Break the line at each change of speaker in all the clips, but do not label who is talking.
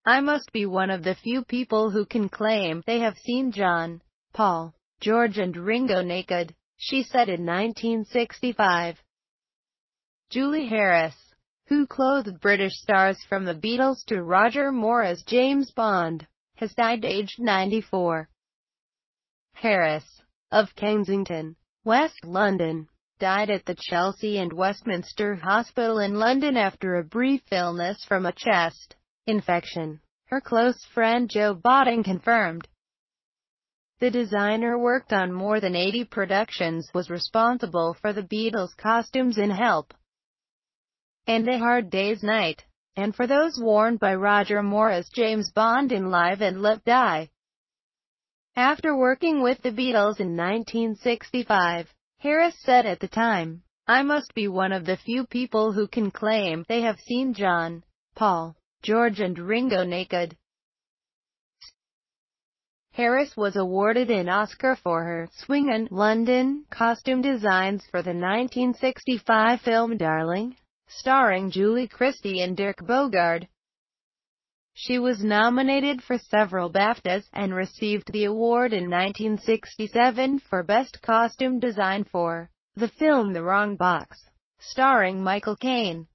I must be one of the few people who can claim they have seen John, Paul, George and Ringo naked, she said in 1965. Julie Harris, who clothed British stars from the Beatles to Roger Moore as James Bond, has died aged 94. Harris, of Kensington, West London, died at the Chelsea and Westminster Hospital in London after a brief illness from a chest infection, her close friend Joe Botting confirmed. The designer worked on more than 80 productions, was responsible for the Beatles' costumes in Help and A Hard Day's Night, and for those worn by Roger Moore as James Bond in Live and Let Die. After working with the Beatles in 1965, Harris said at the time, I must be one of the few people who can claim they have seen John, Paul, George and Ringo naked. Harris was awarded an Oscar for her Swingin' London costume designs for the 1965 film Darling, starring Julie Christie and Dirk Bogarde. She was nominated for several BAFTAs, and received the award in 1967 for Best Costume Design for the film The Wrong Box, starring Michael Caine.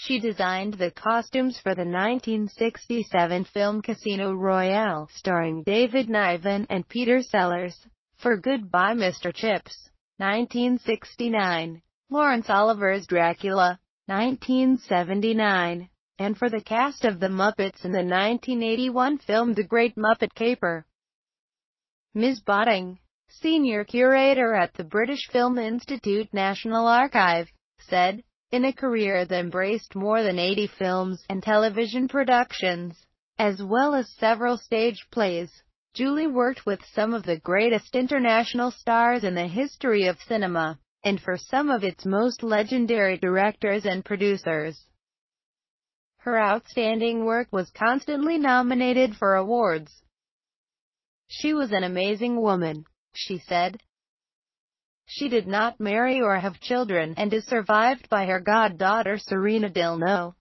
She designed the costumes for the 1967 film Casino Royale, starring David Niven and Peter Sellers, for Goodbye Mr. Chips, 1969, Laurence Oliver's Dracula, 1979, and for the cast of The Muppets in the 1981 film The Great Muppet Caper. Ms. Botting, senior curator at the British Film Institute National Archive, said, in a career that embraced more than 80 films and television productions, as well as several stage plays, Julie worked with some of the greatest international stars in the history of cinema, and for some of its most legendary directors and producers. Her outstanding work was constantly nominated for awards. She was an amazing woman, she said. She did not marry or have children, and is survived by her goddaughter Serena Dilno.